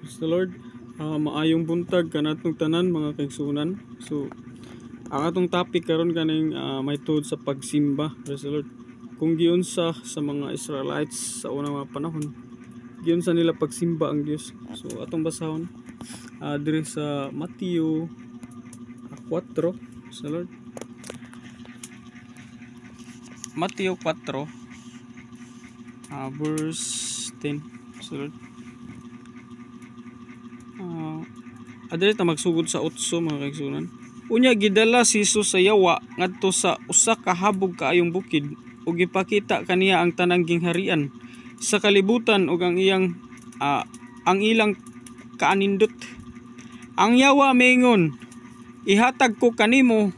Praise the Lord. Maayong buntag kanatong tanan mga kaigsunan. So ang atong topic karon kaning may tungod sa pagsimba. Praise the Lord. Kung giunsa sa mga Israelites sa unang mga panahon, giunsa nila pagsimba ang Dios. So atong basahon diri sa Mateo 4. Praise the Lord. Mateo 4 verse 10. Praise the Lord. Adali ta magsugod sa 8 mga kaigsunan. Unya gidala si Jesus sa yawa ngadto sa usa ka habog kaayong bukid ug gipakita kaniya ang tanang gingharian sa kalibutan ug ang ilang kaanindot. Ang yawa miingon, ihatag ko kanimo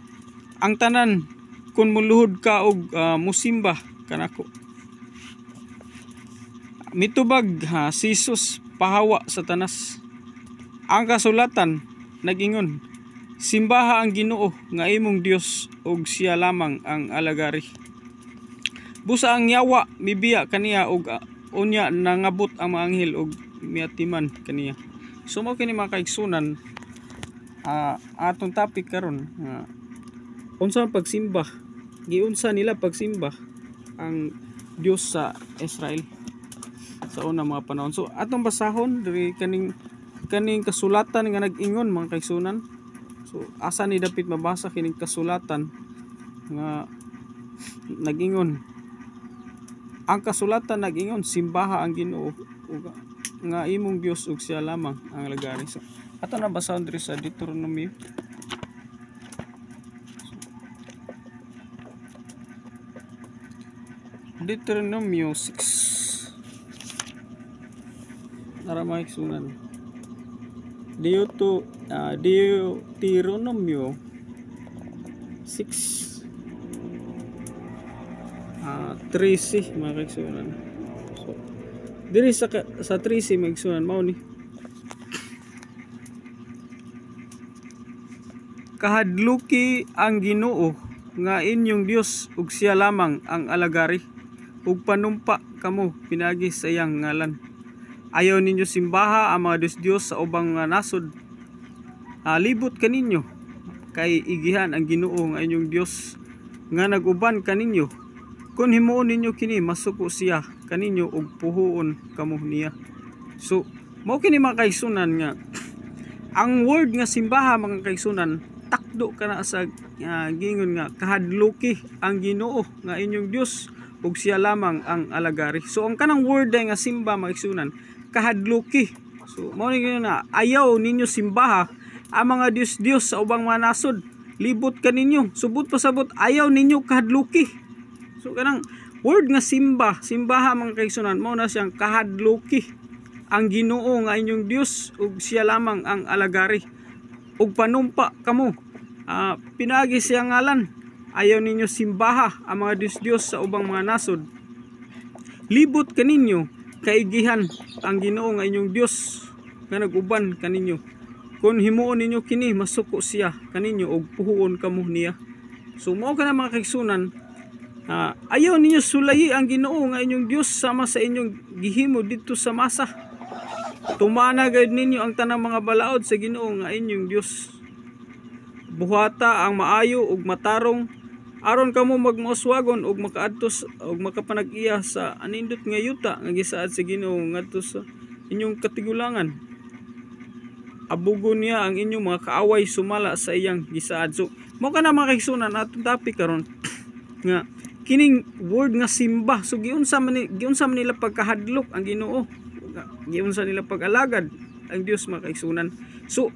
ang tanan kun muluhod ka og musimba kanako. Mitubag si Jesus pahawa sa tanas. Ang kasulatan nagingon, simbaha ang Ginoo nga imong Dios ug siya lamang ang alagari. Busa ang yawa mibiya kaniya ug unya nangabot ang mga anghel ug miatiman kaniya. So mao kini mga kaigsunan atong topic karon unsa ang pagsimba? Giunsa nila pagsimba ang Dios sa Israel sa unang mga panahon. So atong basahon diri kaning kasulatan nga nag-ingon mga kaigsunan. So asa ni dapat mabasa kining kasulatan nga nag-ingon. Ang kasulatan nag-ingon, simbaha ang Ginoo nga imong Dios ug siya lamang ang alagari. So ato na basahon diri sa Deuteronomy. Deuteronomy 6. Nara mga kaigsunan. Deuteronomy 6 13 mga kaigsunan. So diri sa 13 mga kaigsunan mao ni kahadluki ang Ginoo nga inyong Dios ug siya lamang ang alagari ug panumpa kamo pinagi sa iyang ngalan. Ayaw ninyo simbaha ang mga Diyos sa ubang mga nasod. Libot kaninyo kay igihan ang Ginoo nga inyong Dios nga naguban kaninyo. Kung himuon ninyo kini masuko siya kaninyo ug puhuon kamo niya. So mao kini mga kaigsunan nga ang word nga simbaha mga kaigsunan takdo kana sa gingon nga kahadluki ang Ginoo nga inyong Dios ug siya lamang ang alagari. So ang kanang word nga simba mga kaigsunan kahadluki. So mao ni na ayaw ninyo simbaha ang mga Diyos sa ubang mga nasod. Libot kaninyo, subot pasabot ayaw ninyo kahadluki. So kanang word nga simbaha mga kaigsunan mao na siyang kahadluki ang Ginoo nga inyong Dios ug siya lamang ang alagari ug panumpa kamo pinagi siya ngalan. Ayaw ninyo simbaha ang mga Diyos sa ubang mga nasod. Libot kaninyo kaigihan ang Ginoo nga inyong Dios nga naguban kaninyo. Kung himuon ninyo kini masuko siya kaninyo ug puhuon kamo niya. So mao kana mga kaigsunan ayaw ninyo sulayi ang Ginoo nga inyong Dios sama sa inyong gihimo didto sa masa. Tumana gayud ninyo ang tanang mga balaod sa Ginoo nga inyong Dios. Buhata ang maayo ug matarong aron kamo magmauswagon ug makaadtos ug makapanag-iya sa anindot nga yuta nga gisaad sa Ginoo ngadto sa inyong katigulangan. Abugon niya ang inyong mga kaaway sumala sa iyang gisaad. So mao kana mga kaigsunan atong topic karon nga kining word nga simba. So giunsa man nila pagkahadlok ang Ginoo, giunsa nila pag-alagad ang Dios mga kaigsunan. So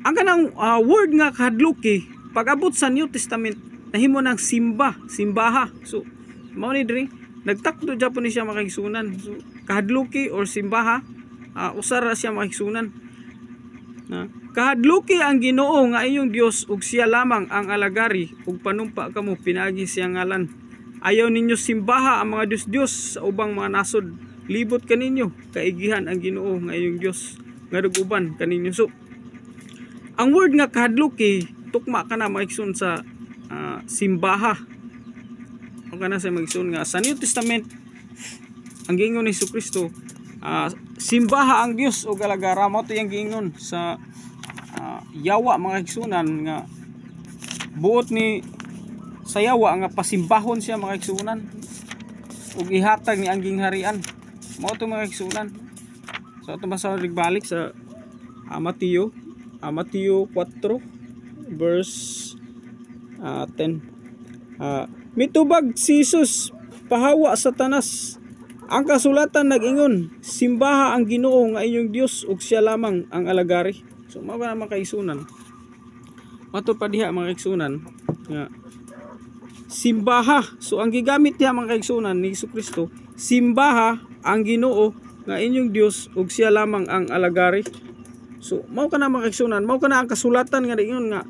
ang kanang word nga kahadluki pag-abot sa New Testament nahimo ng simbaha. So mao ni diri nagtakdo Japon ni siya mga kaigsunan. So kahadluki or simbaha usara siya mga kaigsunan. Kahadluki ang Ginoo nga inyong Dios ug siya lamang ang alagari ug panumpa kamo pinagi siya ngalan. Ayaw ninyo simbaha ang mga Diyos sa ubang mga nasod. Libot kaninyo kaigihan ang Ginoo nga inyong Dios nga naguban kaninyo. So ang word nga kahadluki tukma kana maigsoon sa simbaha. O kana sa maigsoon nga sa New Testament ang gingon ni Jesucristo simbaha ang Dios ug alagara. Mao to yang giingon sa yawa mga igsunan nga buot ni sa yawa nga pasimbahon siya mga igsunan ug ihatag ni angging harian. Mao to mga igsunan. So ato basa balik sa Mateo 4 verse 10. Mitubag si Jesus pahawa sa tanas. Ang kasulatan nag-ingon, simbaha ang Ginoo nga inyong Dios ug siya lamang ang alagari. So mao na mga kaigsunan. Mato pa diha mga kaigsunan nga simbaha. So ang gigamit diha mga kaigsunan ni Jesucristo, simbaha ang Ginoo nga inyong Dios ug siya lamang ang alagari. So mao kana mga kaigsunan, mao kana ang kasulatan nga ingon nga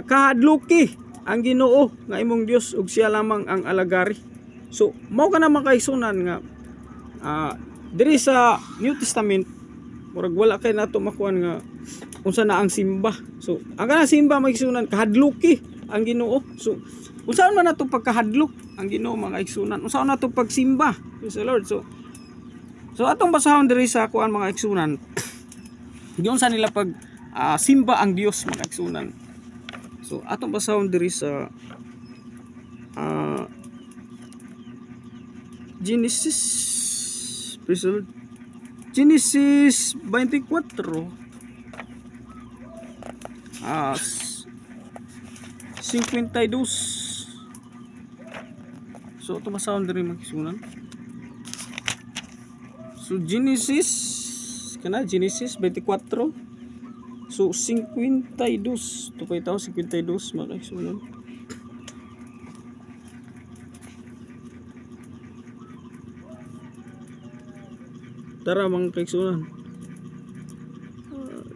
kahadluki ang Ginoo nga imong Dios ug siya lamang ang alagari. So mao kana mga kaigsunan nga diri sa New Testament murag wala kay nato makuan nga unsa na ang simba. So ang kana simba mga kaigsunan kahadluki ang Ginoo. So unsaon man nato pagkahadlok ang Ginoo mga kaigsunan? Unsaon nato pagsimba sa Lord? So atong basahon diri sa kuan mga kaigsunan. Diyon sa nila pag simba ang Dios mga kaigsunan. So atong basahon diri sa Genesis, Genesis 24 52. So ito masahon diri magsunan. So Genesis 24. So 52 to pa itaw 52 mga kaigsunan. Tara mga kaigsunan.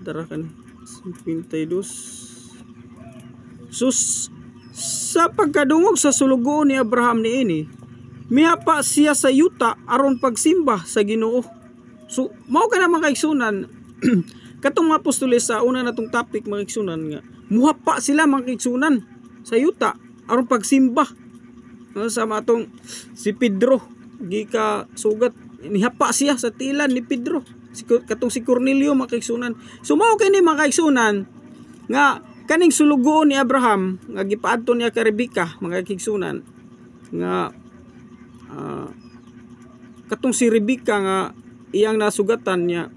Tara kan 52. So sa pagkadungog sa sulugoon ni Abraham niini, miyapa siya sa yuta aron pagsimba sa Ginoo. So mao kana mga kaigsunan katong mga apostoles sa una natong topic mga kaigsunan nga muhapa sila mga kaigsunan sa yuta aron pagsimba. Sa matong si Pedro gika sugat nihapa siya sa tilan ni Pedro katong si Cornelio mga kaigsunan. So mao kini mga kaigsunan nga kaning sulugoon ni Abraham nga gipaadto niya kay Rebecca mga kaigsunan nga katong si Rebecca nga iyang nasugatan niya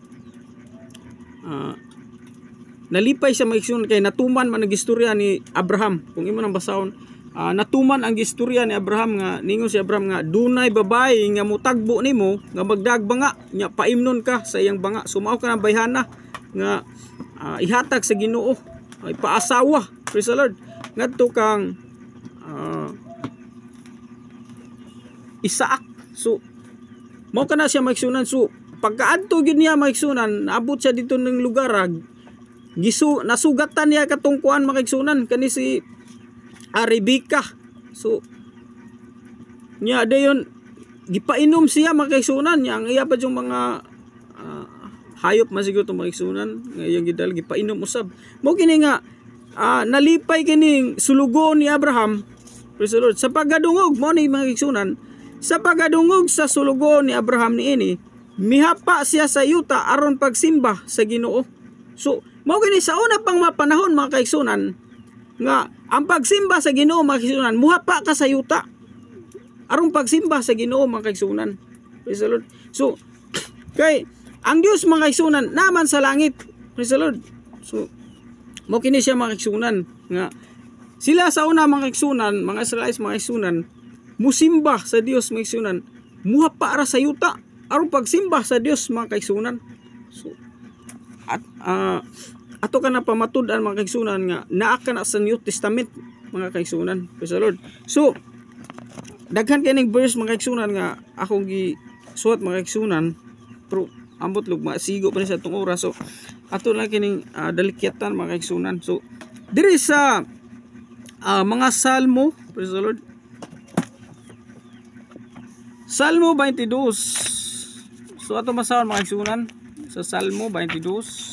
nalipay siya mga kaigsunan kay natuman man ang istorya ni Abraham. Kung imo nang basahon natuman ang istorya ni Abraham nga ningon si Abraham nga dunay babae nga mutagbo nimo nga magdagbanga nya paimnon ka sa iyang banga. Sumao ka ng bayhana nga ihatag sa Ginoo ay paasawa. Praise the Lord. Ngadto kang Isaac. So mao kana siya maigsunan. So pagkaadto gyud niya maigsunan naabot siya dito ng lugar nasugatan niya katong kuan maigsunan kani si Rebecca. So nya dayon gipainom siya makaigsunan niya ang iya pa yung mga hayop masiguro to makaigsunan nga iyang gidal gipainom usab. Mo kini nga nalipay kining sulugoon ni Abraham. Praise the Lord. Sa paggadungog mo ni makaigsunan, sa paggadungog sa sulugoon ni Abraham niini, mihapa siya sa yuta aron pagsimba sa Ginoo. So mo kini sa una pang mapanahon mga kaigsunan nga ang pagsimba sa Ginoo mga kaigsunan muhapa ka sa yuta aron pagsimba sa Ginoo mga kaigsunan. Praise the Lord. So kay ang Dios mga kaigsunan naman sa langit. Praise the Lord. So mo kini siya mga kaigsunan nga sila sa una mga kaigsunan mga Israelites mga kaigsunan musimba sa Dios mga kaigsunan muhapa ra sa yuta aron pagsimba sa Dios mga kaigsunan. So at ato ka na pamatud-an mga kaigsunan nga naa ka na sa New Testament mga kaigsunan. Praise the Lord. So daghan kining verse mga kaigsunan nga akong gisuot mga kaigsunan pero ambot lug masigo pa ni sa atong oras. So ato lang kining dalikyatan mga kaigsunan. So diri sa mga Salmo, praise the Lord. Salmo 22. So ato basahon mga kaigsunan sa Salmo 22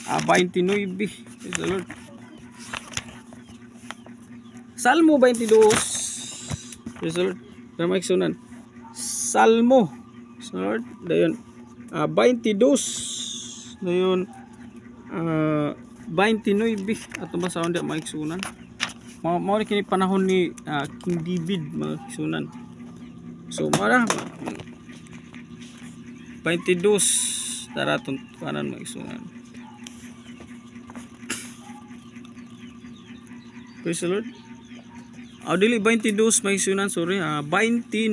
29. Praise the Lord. Salmo 22. Praise the Lord. Kaigsunan. Salmo Lord. Dayon 22. Dayon 29 ato basahon da mga igsunan. Mao ni kini panahon ni King David mga igsunan. So mara 22 taraton kanan mga igsunan. Praise the Lord. Dili 22 mga igsunan, sorry. 29.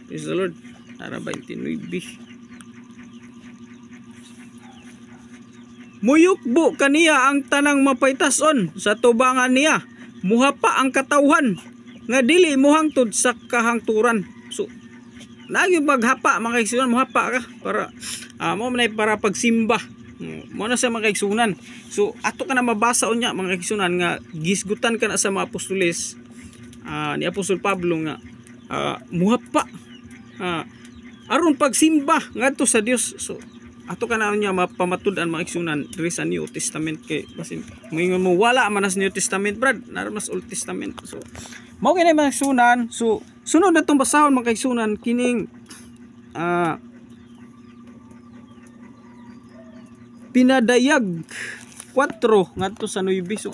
Praise the Lord. Tara 29. Muyukbo kaniya ang tanang mapaytason sa tubangan niya. Muhapa ang katawhan nga dili mohangtod sa kahangturan. So nagi maghapa mga igsunan, muhapa ka para mo man para pagsimba. Mo na sa mga igsunan. So ato ka na mabasa unya mga igsunan nga gisgutan ka na sa mga apostoles ni Apostol Pablo nga muhapa aron pagsimba ngadto sa Dios. So ato ka na niya mapamatud-an mga igsunan diri sa New Testament kay basin moingon mo wala man sa New Testament brad naron mas Old Testament. So mao kini mga igsunan. So sunod na tong basahon mga igsunan kining pinadayag 4 ngadto sa 9. So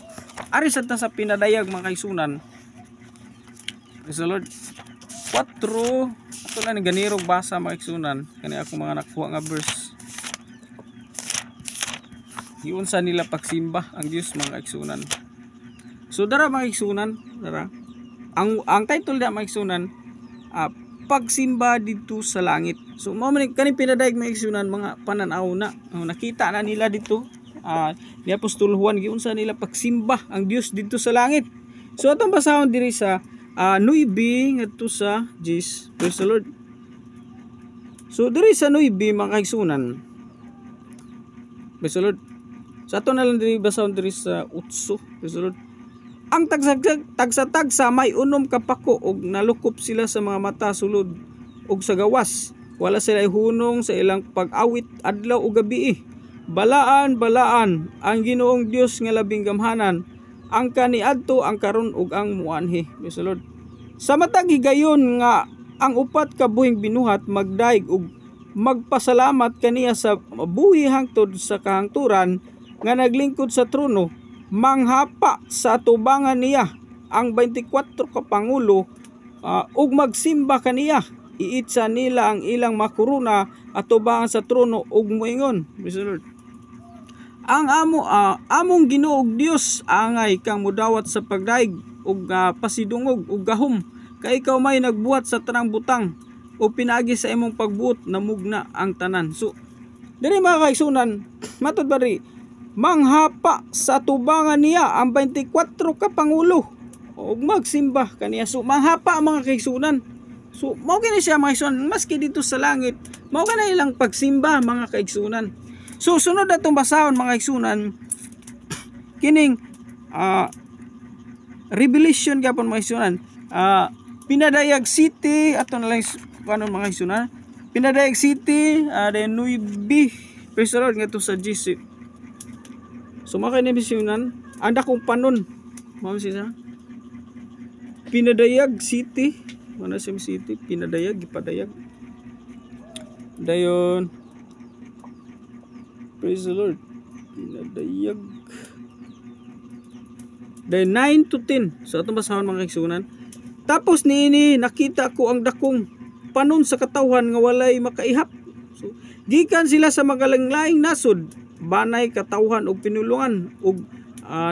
ari sa pinadayag mga igsunan. Praise the Lord. 4 ato lang ni ganirog basa mga igsunan kani ako mga nakuha nga verse. Giunsa nila pagsimba ang Dios mga igsunan. So dara mga igsunan, dara. Ang title da mga igsunan, pagsimba dito sa langit. So mao man kani pinadayag mga igsunan mga pananaw na nakita na nila dito ni Apostol Juan giunsa nila pagsimba ang Dios dito sa langit. So atong basahon diri sa 9 ngadto sa 10. Praise the Lord. So diri sa 9 mga igsunan. Praise the Lord. Sa ato na lang diri basahon diri sa 8. Praise the Lord. Ang tagsa-tagsa may unom kapako og nalukop sila sa mga mata sulod og sa gawas. Wala sila hunong sa ilang pag-awit adlaw o gabi. Balaan ang Ginoong Dios nga labing gamhanan, ang kaniadto ang karon ug ang muanhi. Praise the Lord. Sa matag higayon nga ang upat ka buhing binuhat magdaig ug magpasalamat kaniya sa buhi hangtod sa kahangturan nga naglingkod sa trono, manghapa sa atubangan niya ang 24 ka pangulo ug magsimba kaniya. Iitsa nila ang ilang makuruna atubangan sa trono ug moingon. Praise the Lord. Ang among Ginoo ug Dios angay kang mudawat sa pagdaig ug pasidungog ug gahom kay ikaw may nagbuhat sa tanang butang o pinagi sa imong pagbuot namugna ang tanan. So diri mga kaigsunan matud bari manghapa sa tubangan niya ang 24 ka pangulo ug magsimba kaniya. So manghapa mga kaigsunan. So mao kini siya mga kaigsunan maski dito sa langit mao kana ilang pagsimba mga kaigsunan. So sunod atong basahon mga kaigsunan kining Revelation gapon mga kaigsunan. Pinadayag City ato na lang paano mga kaigsunan. Pinadayag City then 9. Praise the Lord ngadto sa GC. So mga kaigsunan anda kong panon mao siya Pinadayag City. Mana sa City pinadayag gipadayag. Dayon praise the Lord. Pinadayag. Dayon 9 to 10. So atong basahon mga kaigsunan. Tapos niini nakita ko ang dakong panon sa katawhan nga walay makaihap. So gikan sila sa magalanglaing nasod, banay katawhan og pinulungan ug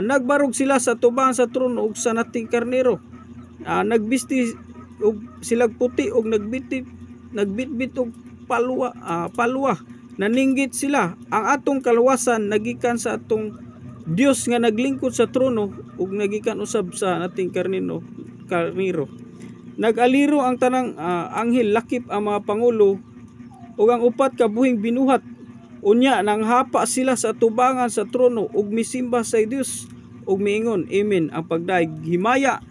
nagbarog sila sa tubangan sa trono ug sa nating karnero. Nagbisti og silag puti og nagbitbit og palwa. Naninggit sila ang atong kaluwasan nagikan sa atong Dios nga naglingkod sa trono ug nagikan usab sa nating karnero. Nagaliro ang tanang anghel lakip ang mga pangulo ug ang upat ka buhing binuhat. Unya nang hapa sila sa tubangan sa trono ug misimba sa Dios ug miingon amen ang pagdaig himaya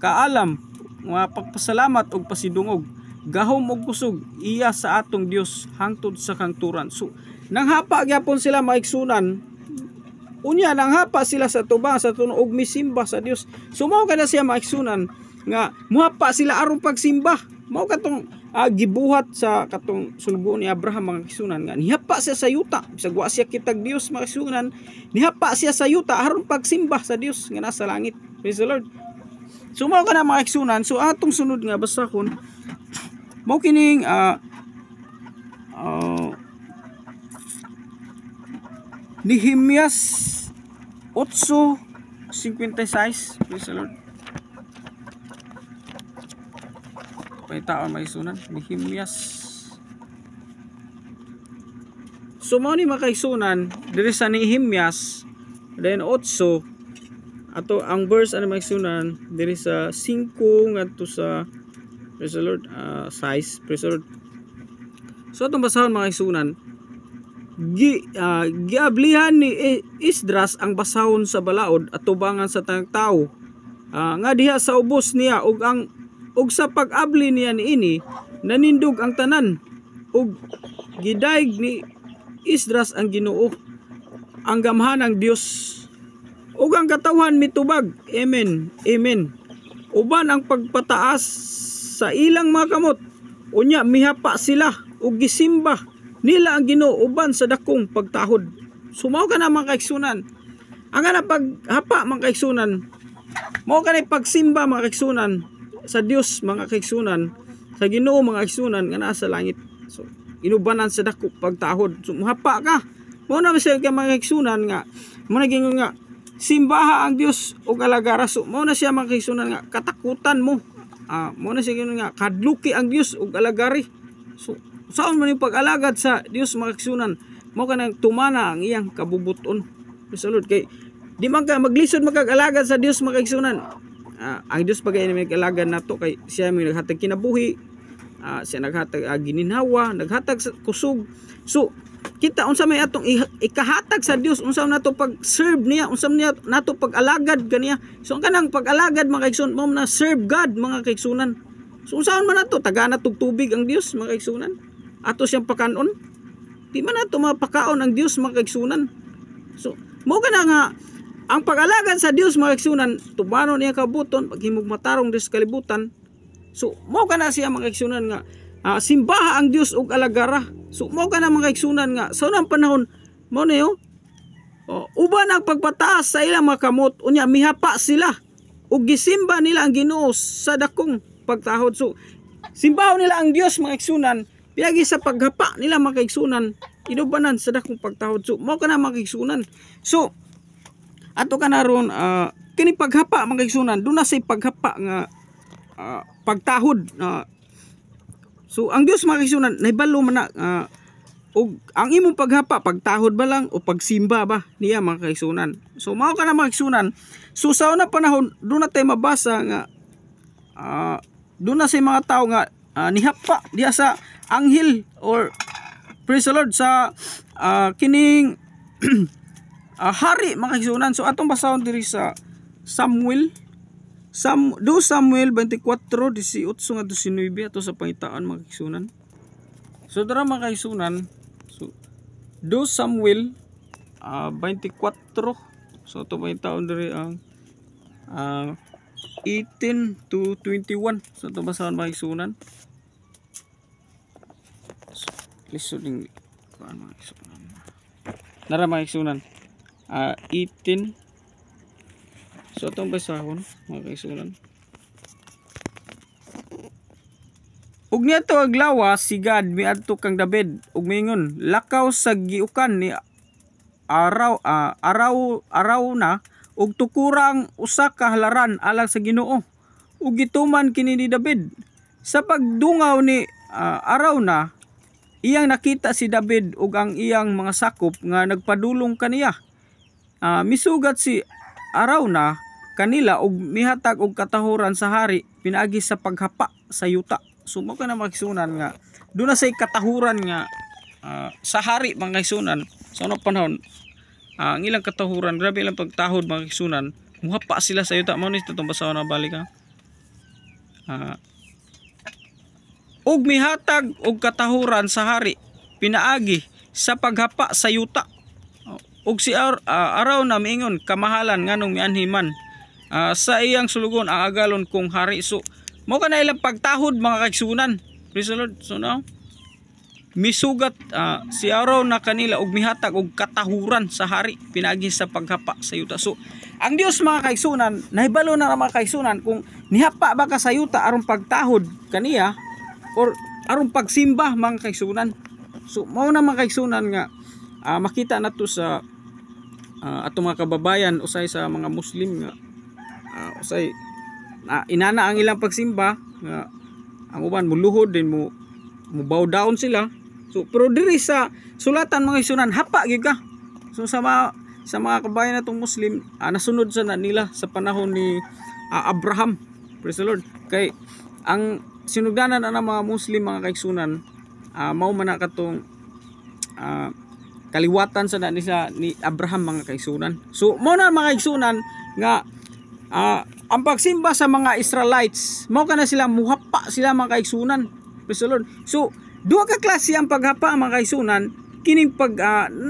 kaalam mga pagpasalamat ug pasidungog gahom ug kusog iya sa atong Dios hangtod sa kangturan. So nang hapa gyapon sila maigsunan. Unya nang hapa sila sa tubangan sa trono ug misimba sa Dios. So mao kada siya maigsunan nga muhapa sila aron pagsimba. Mao katong gibuhat sa katong sulgo ni Abraham mga kaigsunan nga nihapa siya sa yuta bisag wa siya kitag Dios mga kaigsunan, nihapa siya sa yuta aron pagsimba sa Dios nga nasa langit. Praise the Lord. So mao kana mga kaigsunan, so atong sunod nga basahon mao kining Nehemias 8:56. Praise the Lord. Paitaan may sunan Nehemias. So mao ni makaigsunan diri sa Nehemias then 8 ato ang verse ano maigsunan diri sa 5 ngadto sa praise the Lord 6. Praise the Lord. So atong basahon makaigsunan giablihan ni Esdras ang basahon sa balaod at tubangan sa tanang tao nga diha sa ubos niya ug sa pag-abli niya niini nanindog ang tanan ug gidaig ni Esdras ang Ginoo ang gamhanang Dios ug ang katawhan mitubag. Amen. Amen. Uban ang pagpataas sa ilang mga kamot unya mihapa sila ug gisimba nila ang Ginoo uban sa dakong pagtahod. Sumaw ka na mga kaigsunan. Ang ana paghapa mga kaigsunan mao kanay pagsimba mga kaigsunan sa Dios mga kaigsunan, sa Ginoo mga kaigsunan nga nasa langit. So inubanan sa dako pagtahod. So muhapa ka. Mao na siya ka mga kaigsunan nga mo naging nga simbaha ang Dios ug alagara. So mao na siya mga kaigsunan nga katakutan mo. Mao na siya nga kadluki ang Dios ug alagari. So saan man yung pag-alagad sa Dios mga kaigsunan mao kanang tumana ang iyang kabubuton. Salud kay di man ka maglisod magag-alagad sa Dios mga kaigsunan. Ang Dios pagay nag-alagad nato kay siya may naghatag kinabuhi, siya naghatag gininhawa, naghatag kusog. So kita unsa may atong ikahatag sa Dios, unsa nato pag-serve niya, unsa niya nato pag-alagad kaniya. So ang kanang pag-alagad mga kaigsunan mao na serve God mga kaigsunan. So unsaon man nato tagana tug tubig ang Dios mga kaigsunan. Ato siyang pakanon. Di man nato mapakaon ang Dios mga kaigsunan. So mao kana nga ang pag-alagad sa Dios mga kaigsunan tubanon niya kabuton paghimog matarong sa kalibutan. So mao kana siya mga kaigsunan nga simbaha ang Dios ug alagara. So mao kana mga kaigsunan nga sa unang panahon mao niyo uban ang pagpataas sa ilang mga kamot unya mihapa sila ug gisimba nila ang Ginoo sa dakong pagtahod. So simbaho nila ang Dios mga kaigsunan piagi sa paghapa nila mga kaigsunan inubanan sa dakong pagtahod. So mao kana mga kaigsunan. So ato ka naron kini paghapa mga kaigsunan do na say paghapa nga pagtahod. So ang Dios mga kaigsunan nahibalo man na ug ang imong paghapa pagtahod ba lang o pagsimba ba niya mga kaigsunan. So mao ka na mga kaigsunan. So sa una panahon do na tay mabasa nga do na say mga tao nga nihapa diha sa anghel or praise the Lord sa kining hari mga kaigsunan. So atong basahon diri sa Samuel 24:18 nga 19 ato sa pangitaan mga kaigsunan. So dara mga kaigsunan, so 2 Samuel 24. So ato pangitaan diri ang 18 to 21. So ato basahon mga kaigsunan. So, lisod ning mga kaigsunan. Dara mga kaigsunan 18. So atong basahon mga kaigsunan. Ug niadto aglawas si God miadto kang David ug mingon lakaw sa giukan ni araw na ug tukurang usa ka halaran alang sa Ginoo ug gituman kini ni David sa pagdungaw ni araw na iyang nakita si David ug ang iyang mga sakop nga nagpadulong kaniya. Misugat si araw na kanila ug mihatag og katahuran sa hari pinaagi sa paghapa sa yuta. So mao kana mga kaigsunan nga doon na say katahuran nga sa hari mga kaigsunan sa unang panahon. Ang ilang katahuran grabe ilang pagtahod mga kaigsunan muhapa sila sa yuta. Mao ni itong basahon na balik ug mihatag og katahuran sa hari pinaagi sa paghapa sa yuta. Ug si araw na miingon kamahalan nganong mianhiman sa iyang sulugon ang agalon kong hari. So mao kana ilang pagtahod mga kaigsunan. Praise the Lord. So now, misugat siya raw na kanila og mihatag og katahuran sa hari pinagi sa paghapa sa yuta. So ang Dios mga kaigsunan, nahibalo na mga kaigsunan kung nihapa ba ka sa yuta aron pagtahod kaniya or aron pagsimba mga kaigsunan. So mao na mga kaigsunan nga makita nato sa ato mga kababayan usay sa mga Muslim nga usay inana ang ilang pagsimba nga ang uban muluhod din mo bow down sila. So pero diri sa sulatan mga kaigsunan hapa gyud ka. So sa mga kabayan natong Muslim nasunod sa nila sa panahon ni Abraham. Praise the Lord. Kay ang sinugdanan na mga Muslim mga kaigsunan mao man na katong kaliwatan sa ni Abraham mga kaigsunan. So mao na mga kaigsunan nga ang pagsimba sa mga Israelites mao kana sila muhapa sila mga kaigsunan. Praise the Lord. So duha ka klase ang paghapa mga kaigsunan, kining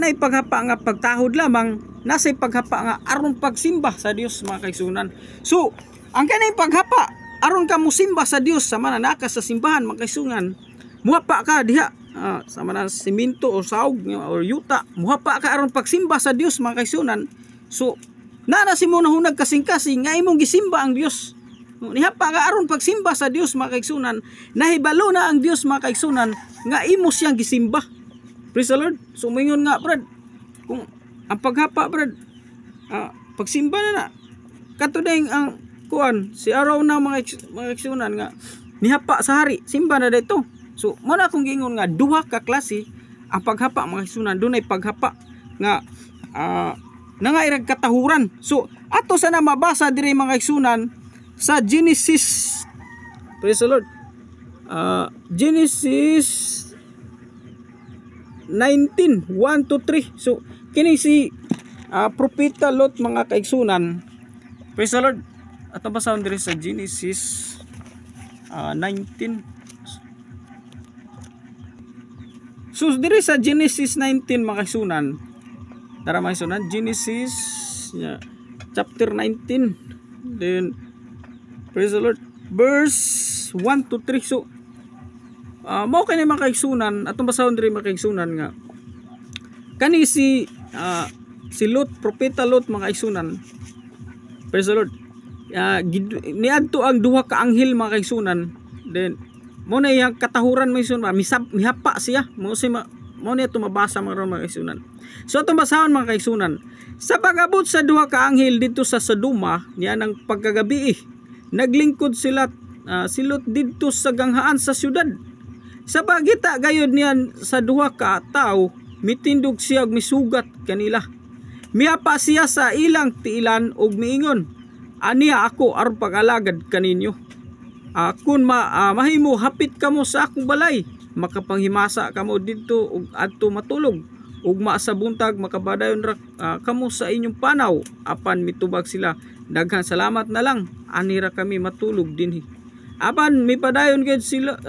nay paghapa nga pagtahod lamang, nasa paghapa nga aron pagsimba sa Dios mga kaigsunan. So ang kaning paghapa aron ka mosimba sa Dios sa mananaka sa simbahan mga kaigsunan, muhapa ka diha sa manang simento o saog o yuta, muhapa ka aron pagsimba sa Dios mga kaigsunan. So nana si mo nahunag kasing-kasing nga imong gisimba ang Dios. Nihapa ka aron pagsimba sa Dios mga kaigsunan, nahibalo na ang Dios mga kaigsunan nga imo siyang gisimba. Praise the Lord. So moingon nga brad, kung ang paghapa brad pagsimba na kato ding ang kuan si araw na mga kaigsunan nga nihapa sa hari, simba na dito. So mo na akong gingon nga duha ka klase ang paghapa mga kaigsunan. Dunay paghapa nga nangairag katahuran. So ato sana mabasa diri mga kaigsunan sa Genesis. Praise the Lord. Genesis 19:1-3. So kini si propeta Lot mga kaigsunan. Praise the Lord. Ato basahon diri sa Genesis 19. So diri sa Genesis 19 mga kaigsunan, tara mga kaigsunan, Genesis chapter 19, then praise the Lord, verse 1-3. So mao kani mga kaigsunan, atong basahon diri mga kaigsunan nga kani si Lot, propeta Lot mga kaigsunan. Praise the Lord. Niadto ang duha ka anghel mga kaigsunan, then mo na iyang katahuran mga kaigsunan, mihapa siya mo na ito mabasa mga kaigsunan. So atong basahon mga kaigsunan, sa pag-abot sa duha ka anghel dito sa Sodoma niya ng pagkagabi, naglingkod sila si Lot dito sa ganghaan sa syudad. Sa pagita gayud niyan sa duha ka tawo, mitindog siya og misugat kanila. Mihapa siya sa ilang tiilan og miingon, aniya ako aron pag-alagad kaninyo. Kun mahimo hapit kamo sa akong balay, makapanghimasa kamo didto og adto matulog, ug sa buntag makabadayon ra kamo sa inyong panaw. Apan mitubag sila, daghan salamat na lang, anira kami matulog dinhi. Apan mipadayon gid sila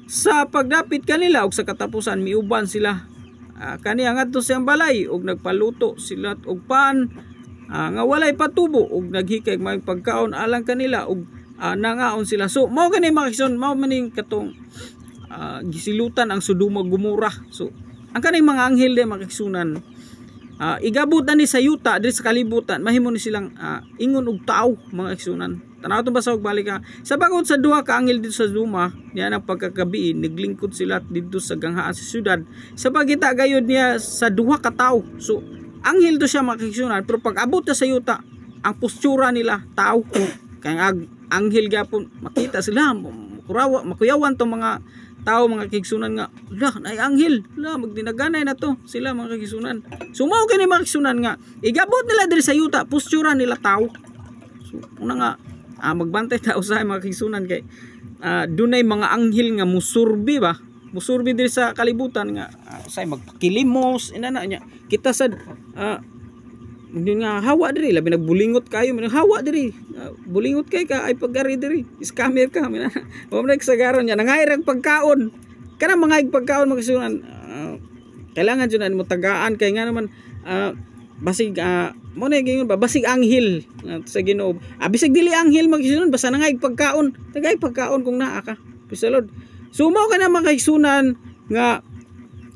sa pagdapit kanila og sa katapusan miuban sila kaniya ngadto siyang balay og nagpaluto sila og pan nga walay patubo og naghikay may pagkaon alang kanila og nangaon sila. So mao kani mga kaigsunan, mao maning katong gisilutan ang Sodoma Gomora. So ang kaning mga anghel de mga kaigsunan, igabot na ni sa yuta diri sa kalibutan, mahimo ni silang ingon og tao mga kaigsunan. Tanaw to basa og balik sa bangod sa duha ka anghel dito sa Sodoma niya ng pagkagabi, naglingkod sila dito sa ganghaan sa syudad. Sa pagita gayud niya sa duha ka tawo. So anghel to siya mga kaigsunan, pero pag abot na sa yuta, ang postura nila tao. Kaya anghel gapon makita sila makuyawan tong mga tao mga kaigsunan nga ay anghel magdinaganay na to sila mga kaigsunan. So mao kini mga kaigsunan nga igabot nila diri sa yuta, postura nila tao. So una nga magbantay ta usahay mga kaigsunan kay dunay mga anghel nga musurbi diri sa kalibutan nga say magpakilimos inana nya kita sad hindi nga hawa diri labi nagbulingot kayo hawa diri bulingot kay ka ay pagari diri scammer ka mina wa man kasagaron nya nangairag pagkaon kana mga pagkaon mga kaigsunan kailangan jud mo tagaan kay nga naman basig mo na gingon ba basig anghel sa Ginoo bisig dili anghel magisunon basta nangaig pagkaon tagay pagkaon kung naa ka Praise the Lord. So mao ka na mga kaigsunan nga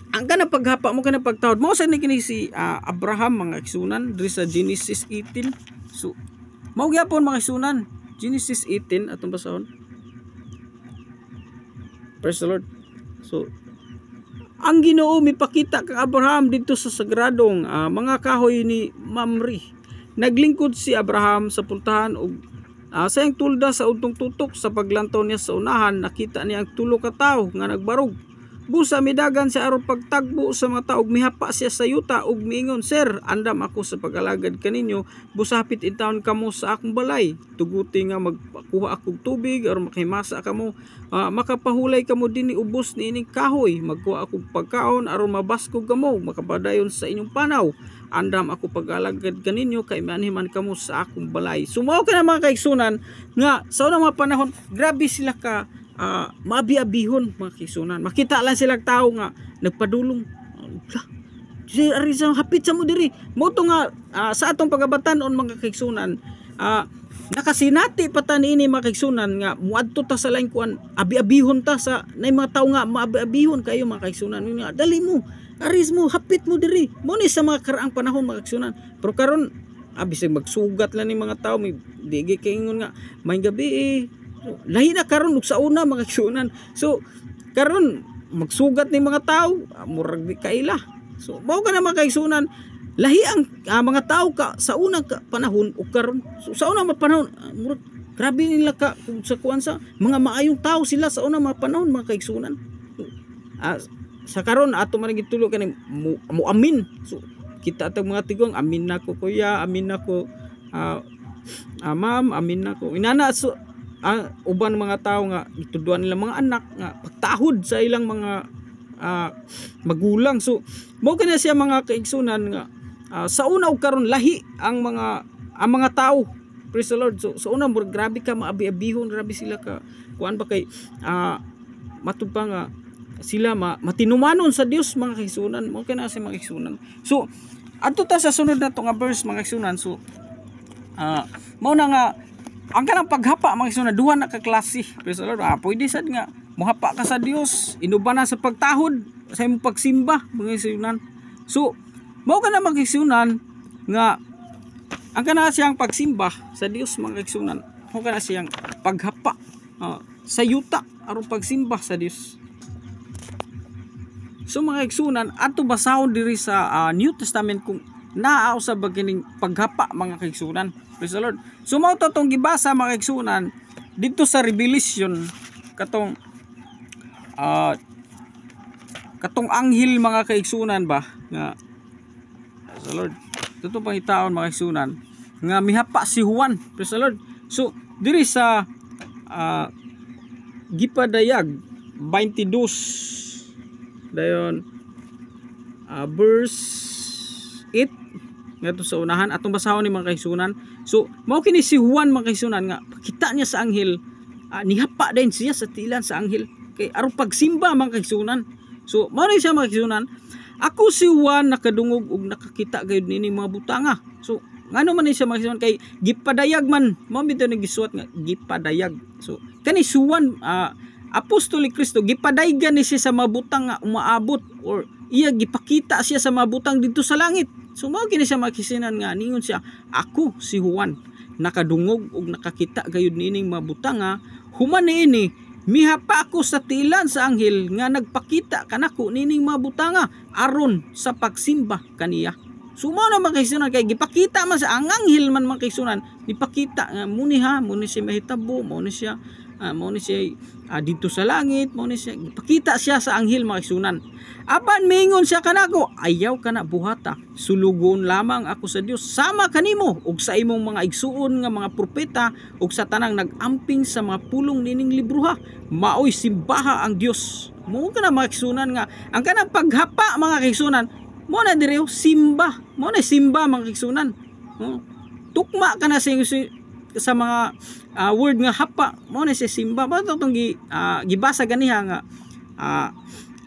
ang kana paghapa mo kana pagtawad mo sa ni kini si Abraham mga kaigsunan diri sa Genesis 18. So mao gyapon mga kaigsunan Genesis 18 atong basahon. Praise the Lord. So ang Ginoo mipakita kang Abraham dito sa sagradong mga kahoy ni Mamre. Naglingkod si Abraham sa pultahan og sa iyang tulda sa udtong tutok. Sa paglantaw niya sa unahan, nakita niya ang tulo ka tawo nga nagbarog. Busa midagan siya aron pagtagbo sa mga tawo, mihapa siya sa yuta ug miingon, "Sir, andam ako sa pag-alagad kaninyo. Busa hapit intawon kamo sa akong balay. Tuguti nga magpakuha akong tubig aron makahimasa kamo. Makapahulay kamo dinhi ubos niining kahoy. Magkuha akong pagkaon aron mabaskog kamo, makapadayon sa inyong panaw. Andam ako pag-alagad kaninyo kay manhiman kamo sa akong balay." Sumaw ka na mga kaigsunan nga sa unang mga panahon, grabe sila ka maabi-abihon mga kaigsunan. Makita lang silang tao nga nagpadulong. Si Arisa hapit sa mo diri. Mo to nga sa atong pagabatan-on mga kaigsunan, nakasinati pa ta niini mga kaigsunan nga muadto ta sa lain kuan, abi-abihon ta sa nay mga tao nga maabi-abihon kayo mga kaigsunan. Nga dali mo, aris mo, hapit mo diri. Mo ni sa mga karaang panahon mga kaigsunan. Pero karon bisag magsugat lang ni mga tao, may digi kaingon nga may gabi lahi na karon ug sa una mga kaigsunan. So karon magsugat ni mga tao, murag di kaila. So mao ka na mga kaigsunan, lahi ang mga tao ka sa unang panahon ug karon. So sa unang panahon murag grabe nila ka sa kuan sa mga maayong tao sila sa unang mga panahon mga kaigsunan. Sa karon ato man gitulo kani mo amin. So kita atong mga tigong, amin nako kuya, amin nako ma'am, amin nako inana. So uban mga tao nga ituduan nila mga anak nga pagtahod sa ilang mga magulang. So mao kana siya mga kaigsunan nga sa una ug karon lahi ang mga tao. Praise the Lord. So sa una grabe ka maabi-abihon, grabe sila ka kuan ba kay matud pa nga sila matinumanon sa Dios mga kaigsunan. Mao kana siya mga kaigsunan. So adto ta sa sunod na to nga verse mga kaigsunan. So mao na nga ang kanang paghapa mga kaigsunan duha na ka klase. Praise the Lord. Pwede sad nga mohapa ka sa Dios, inuban na sa pagtahod sa imong pagsimba mga kaigsunan. So mao kana mga kaigsunan nga ang kana siyang pagsimba sa Dios mga kaigsunan, mao kana siyang paghapa sa yuta aron pagsimba sa Dios. So mga kaigsunan, ato basahon diri sa New Testament kung naa sa bagining paghapa mga kaigsunan. Praise the Lord. So mao to tong gibasa mga kaigsunan dito sa Revelation katong anghel mga kaigsunan ba nga praise the Lord. Dito pangitaon mga kaigsunan nga mihapa si Juan. Praise the Lord. So diri sa gipadayag 22 dayon verse 8 ngadto sa unahan atong basahon ni mga kaigsunan. So mao kini si Juan mga kaigsunan nga pakita niya sa anghel, nihapa din siya sa tilan sa anghel kay aron pagsimba mga kaigsunan. So mao ni siya mga kaigsunan, ako si Juan nakadungog ug nakakita gayud nini mga butanga. So ngano man ni siya mga kaigsunan kay gipadayag man, mao bitaw ni gisuot nga gipadayag. So kani si Juan apostol ni Kristo, gipadaygan ni siya sa mga butang nga umaabot or iya gipakita siya sa mga butang dito sa langit. So mao kini siya makisinan nga ningon siya, ako si Juan nakadungog ug nakakita gayud nining mga butang nga human niini mihapa ako sa tilan sa anghel nga nagpakita kanako nining mga butanga aron sa pagsimba kaniya. So mao na mga kaigsunan kay gipakita man sa ang anghel man mga kaigsunan, ipakita nga muni siya mahitabo, mao ni siya dito sa langit, mao ni siya gipakita siya sa anghel mga kaigsunan. Apan mingon siya kanako, ayaw kana buhata, sulugon lamang ako sa Dios sama kanimo ug sa imong mga igsuon nga mga propeta ug sa tanang nagamping sa mga pulong nining libro ha. Maoy simbaha ang Dios. Mo kana mga kaigsunan nga ang kanang paghapa mga kaigsunan mo na diri simba, mo na simba mga kaigsunan. Tukma kana sa mga word nga hapa, mo na siya simba. Bato tong gibasa ganiha nga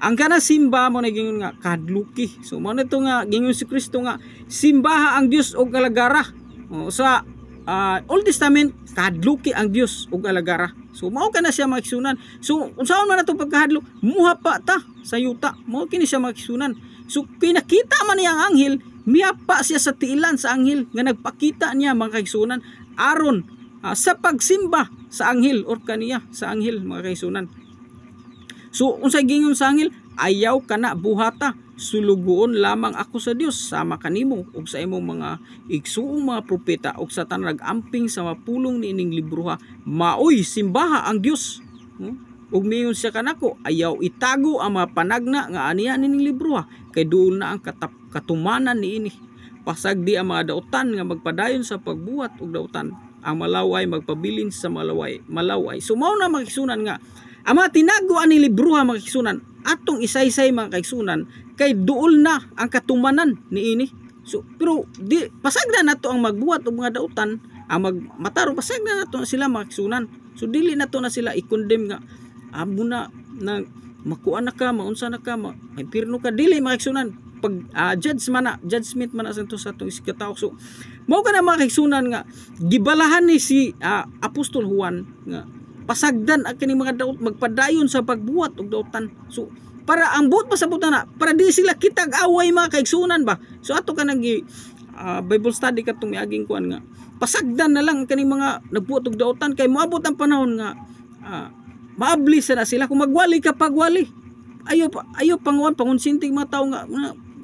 ang kana simba mo na gingon nga kadluki. So mo na to nga gingon si Kristo nga simbaha ang Dios og alagara. Sa Old Testament kadluki ang Dios og alagara. So mao kana siya makisunan. So unsaon man nato pagkahadlok, muha pa ta sa yuta. Mao kini siya makisunan. So pinakita man niya ang anghel, miyapa siya sa tiilan sa anghel nga nagpakita niya mga kaigsunan aron sa pagsimba sa anghel or kaniya sa anghel mga kaigsunan. So unsay gingon sa anghel, ayaw kana buhata, sulugoon lamang ako sa Dios sama kanimo ug sa imong mga igsuong mga propeta ug sa tanang nag-amping sa mapulong niining libro ha. Maoy simbaha ang Dios. Ug miingon siya kanako, ayaw itago ang mga panagna nga aniya nining libro ha, kay duol na ang katumanan niini. Pasagdi ang mga dautan nga magpadayon sa pagbuhat og dautan, ang malaway magpabilin sa malaway. So mao na makisunan nga ang mga tinago ani libro ha mga kaigsunan, atong isaysay mga kaigsunan kay duol na ang katumanan niini. So pero di pasagda nato ang magbuhat og mga dautan, ang magmataro pasagda nato sila mga kaigsunan. So dili nato na sila i-condemn nga amo na makuan na ka, maunsa na ka, maipirno ka, dili mga kaigsunan. Pag judgment man sa atong isikataw. So mao kana mga kaigsunan nga gibalahan ni si Apostol Juan nga pasagdan ang kini mga daot magpadayon sa pagbuhat og dautan. So para ang buot pasabutan na para di sila kitag away mga kaigsunan ba. So ato ka nag Bible study katong miaging kuan nga pasagdan na lang kani mga nagbuhat og dautan kay moabot ang panahon nga maabli na sila kung magwali ka pagwali. Ayo panguan pangunsinting mga tawo nga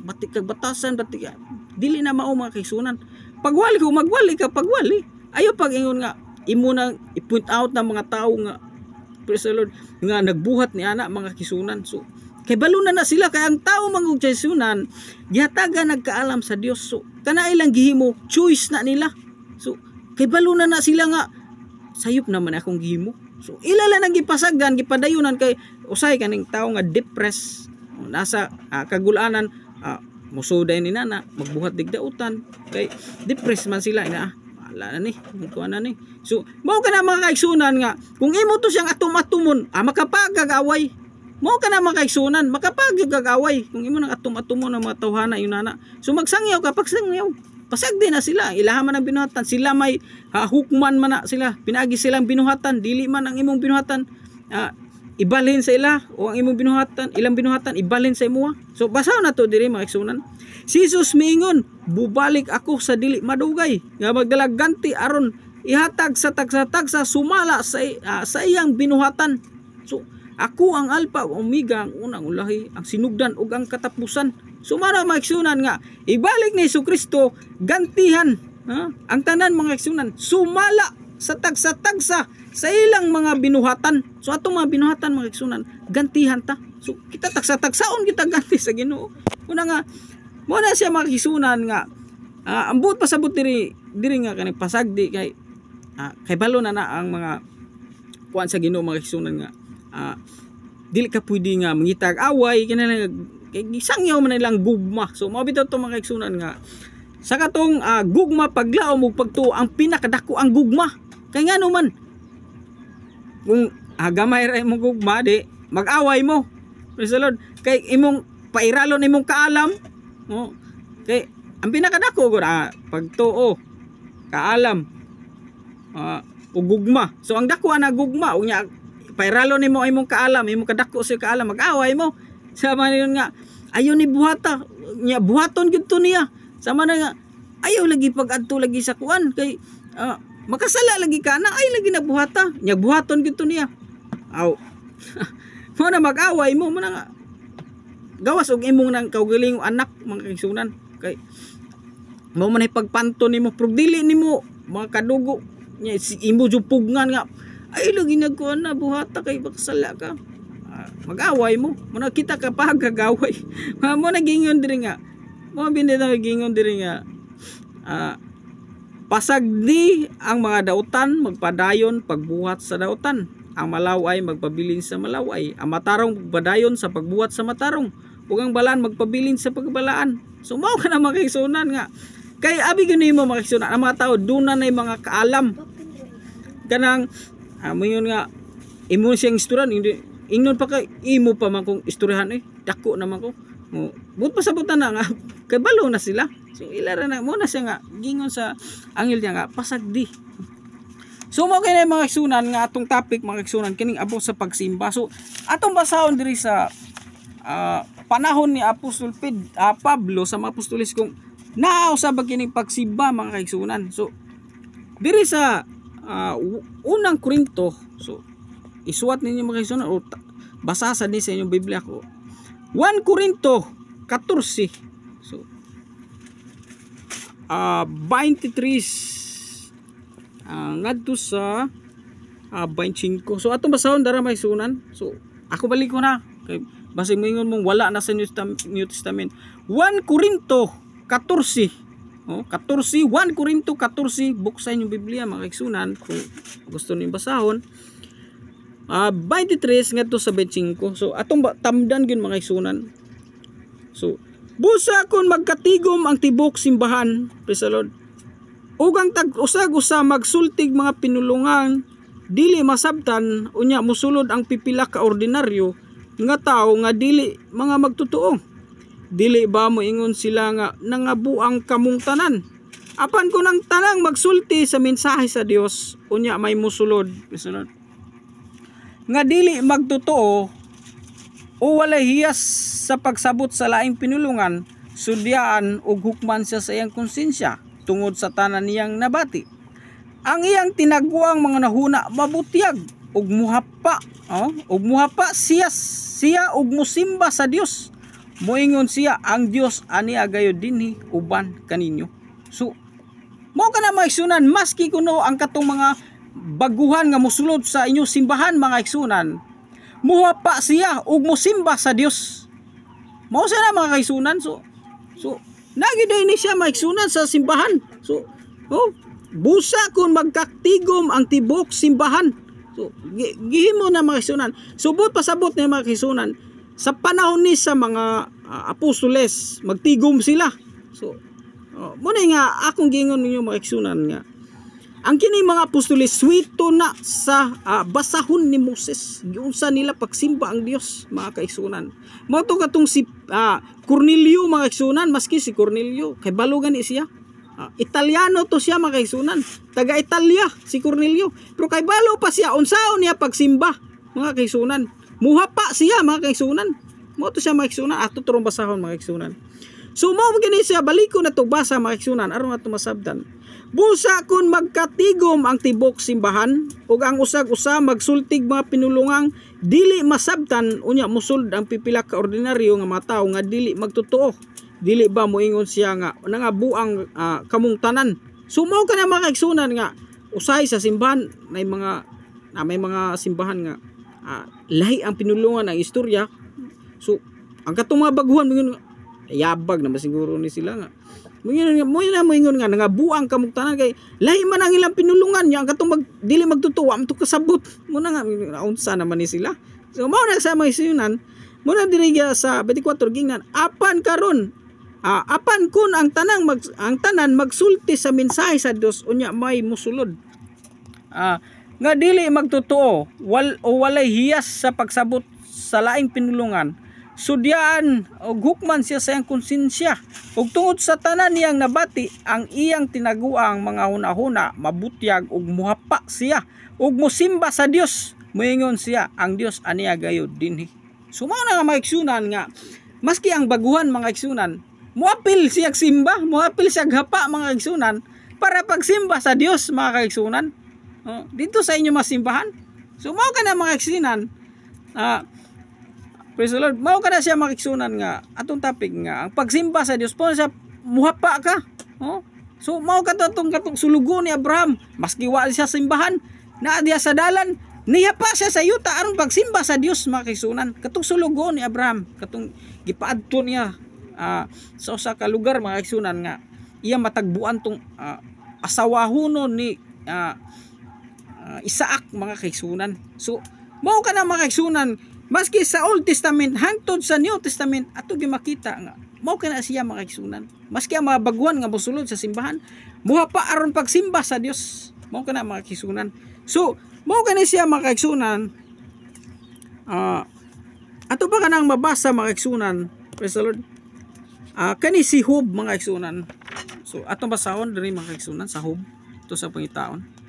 batik kag batasan batik dili na mao mga kaigsunan. Pagwali ko magwali ka pagwali. Ayo pag-ingon nga imo nang i-point out ng mga tao nga praise the Lord nga nagbuhat ni ana mga kaigsunan. So kay balunan na sila kay ang tao mga kaigsunan gihataga nagkaalam sa Dios. So kana ilang gihimo choice na nila. So kay balunan na sila nga sayop naman akong gihimo. So ilala nang gipasagdan gipadayunan kay usay kaning tao nga depressed nasa kagulanan musuday ni nana magbuhat digdautan kay depressed man sila ina ala na ni kuan na ni. So mao kana mga kaigsunan nga kung imo to siyang atom-atomon makapagagaway. Mao kana mga kaigsunan makapagagaway kung imo nang atom-atomon ang mga tawhana yun nana. So magsangyaw ka pagsangyaw pasagdi na sila ilaha man ang binuhatan sila may hukman man na sila pinagi silang binuhatan dili man ang imong binuhatan ibalhin sa ila o ang imong binuhatan ilang binuhatan ibalhin sa imo. So basaw na to diri mga kaigsunan. Si Jesus miingon, bubalik ako sa dili madugay nga magdala ganti aron ihatag sa tagsa sumala sa iyang binuhatan. So ako ang Alpha ug Omega, ang unang ulahi, ang sinugdan ug ang katapusan. So mara mga kaigsunan nga ibalik ni Jesucristo gantihan ang tanan mga kaigsunan sumala sa tagsa sa ilang mga binuhatan. So atong mga binuhatan mga kaigsunan gantihan ta. So kita tagsa-tagsaon kita ganti sa Ginoo. Una nga mo na siya mga kaigsunan nga ang buot pasabot diri nga kanang pasagdi kay balo na ang mga kuan sa Ginoo mga kaigsunan nga dili ka pwede nga mangitag away kinahanglan kay gisangyaw man nilang gugma. So mao bitaw to mga kaigsunan nga sa katong gugma paglaom ug pagtuo ang pinakadako ang gugma. Kay ngano man kung gamay ra imong gugma di mag-away mo. Praise the Lord. Kay imong pairalon imong kaalam. Kay ang pinakadako gud pagtuo, kaalam, ug gugma. So ang dako na gugma unya pairalon nimo imong kaalam, imong kadako sa kaalam mag-away mo. Sama niyon nga ayo ni buhata nya buhaton gid to niya. Sama na nga ayaw lagi pag-adto lagi sa kuan kay makasala lagi ka na ay lagi nagbuhata nya buhaton gid to niya. Mo na mag-away mo na nga gawas og imong nang kaugaling anak mga kaigsunan kay mo man pagpanto nimo pero dili nimo mga kadugo nya imo jupugngan nga ay lagi nagkuan na buhata kay makasala ka. Mag-away mo na kita ka pagagaway. Mo nagingon diri nga mo binita nagingon diri nga pasagdi ang mga dautan magpadayon pagbuhat sa dautan, ang malaway magpabilin sa malaway, ang matarong magpadayon sa pagbuhat sa matarong, ug ang balaan magpabilin sa pagbalaan. So mao ka na mga kaigsunan nga kay abi gani mo mga kaigsunan ang mga tao duna nay mga kaalam kanang moyon nga imo siyang isturan ingnon pa kay imo pa man kong istoryahan dako naman ko but pasabutan na nga kay balo na sila. So ilara na mo na siya nga gingon sa anghel niya nga pasagdi. So mo kay mga igsunan nga atong topic mga igsunan kining about sa pagsimba. So atong basahon diri sa panahon ni Apostol Pablo sa mga apostoles kung naaw sa kining pagsimba mga igsunan. So diri sa unang Korinto, so isuwat ninyo mga igsunan o basasan ni sa inyong Biblia ko. 1 Korinto 14. So 23 ngadto sa 25. So atong basahon dara may sunan. So ako balik ko na kay basi moingon mong wala na sa New Testament. 1 Korinto 14. 1 Korinto 14, buksan yung Biblia mga igsunan kung gusto niyo basahon. 23 ngadto sa 25. So atong tamdan gyud mga igsunan. So busa kon magkatigom ang tibok simbahan, praise the Lord. Ugang tag-usag usa magsultig mga pinulungan dili masabtan unya musulod ang pipila ka ordinaryo nga tao nga dili mga magtotoo. Dili ba mo ingon sila nga nangabuang kamong tanan? Apan ko nang tanang magsulti sa mensahe sa Dios unya may musulod, nga dili magtotoo o walay hiyas sa pagsabot sa laing pinulungan, sudyaan ug hukman siya sa iyang konsensya tungod sa tanan niyang nabati. Ang iyang tinagwang mga nahuna mabutyag ug muhapa, ug muhapa siya ug musimba sa Dios. Moingon siya ang Dios aniya gayud dinhi uban kaninyo. So mao kana mga igsunan maski kuno ang katong mga baguhan nga mosulod sa inyong simbahan mga igsunan, muhapa siya ug musimba sa Dios. Mao siya na mga igsunan. So nagiday ni siya maigsunan sa simbahan. So, busa kung magkaktigom ang tibok simbahan. So, gihimo na mga igsunan. Subot pasabot na mga igsunan. Sa panahon ni sa mga apostoles, magtigom sila. So, muna nga akong gingon ninyo mga igsunan nga. Ang kini mga apostoles swito na sa basahon ni Moses. Giunsa nila pagsimba ang Dios mga kaigsunan. Mao to katong si Cornelio mga kaigsunan, maski si Cornelio kay balugan ni siya. Italiano to siya mga kaigsunan. Taga Italia si Cornelio. Pero kay balo pa siya unsaon niya pagsimba mga kaigsunan. Muha pa siya mga kaigsunan. Mao to siya mga kaigsunan ato turong basahon mga kaigsunan. So mao gani siya baliko na to basa mga kaigsunan aron ato masabtan. Busa kun magkatigom ang tibok simbahan ug ang usag-usa magsultig mga pinulungang dili masabtan unya musulod ang pipila ka ordinaryo nga mga tawo nga dili magtotoo. Dili ba moingon siya nga nangabuang kamong tanan. So mao kana mga kaigsunan nga usay sa simbahan may mga simbahan nga lahi ang pinulungan ang istorya. So ang katong mga baguhan moingon yabag na siguro ni sila nga moingon nga nangabuang kamong tanan kay lahi man ang ilang pinulungan niya ang katong dili magtutuwa am to kasabot mo na nga unsa naman ni sila. So mao na sa mga isinan mo na diri sa 24 gingnan apan karon apan kun ang tanan magsulti sa mensahe sa Dios unya may musulod nga dili magtutuo o walay hiyas sa pagsabot sa laing pinulungan, sudyaan og hukman siya sa iyang konsensya ug tungod sa tanan niyang nabati ang iyang tinaguang mga hunahuna mabutyag ug muhapa siya ug musimba sa Dios. Moingon siya ang Dios aniya gayud dinhi. So mao na nga mga igsunan nga maski ang baguhan mga igsunan muapil siya simba, muapil siya hapa mga igsunan para pagsimba sa Dios mga kaigsunan dito sa inyo masimbahan. So mao kana mga igsunan praise the Lord. Mao kada siya makigsunan nga atong topic nga ang pagsimba sa Dios po siya muhapa ka. So mao katong sulugo ni Abraham maski wa siya simbahan na diya sa dalan niya pa siya sa yuta aron pagsimba sa Dios makigsunan. Katong sulugo ni Abraham katong gipaadto niya sa usa ka lugar makigsunan nga iya matagbuan tong asawahonon ni Isaac mga kaigsunan. So mao kana mga kaigsunan maski sa Old Testament hangtod sa New Testament ato gimakita nga mao kana siya mga kaigsunan. Maski ang mga baguhan nga mosulod sa simbahan muha pa aron pagsimba sa Dios. Mao kana mga kaigsunan. So mao kana siya mga kaigsunan. Ato pa kanang mabasa mga kaigsunan. Praise the Lord. Kani si Job mga kaigsunan. So atong basahon diri mga kaigsunan sa Job to sa pangitaon.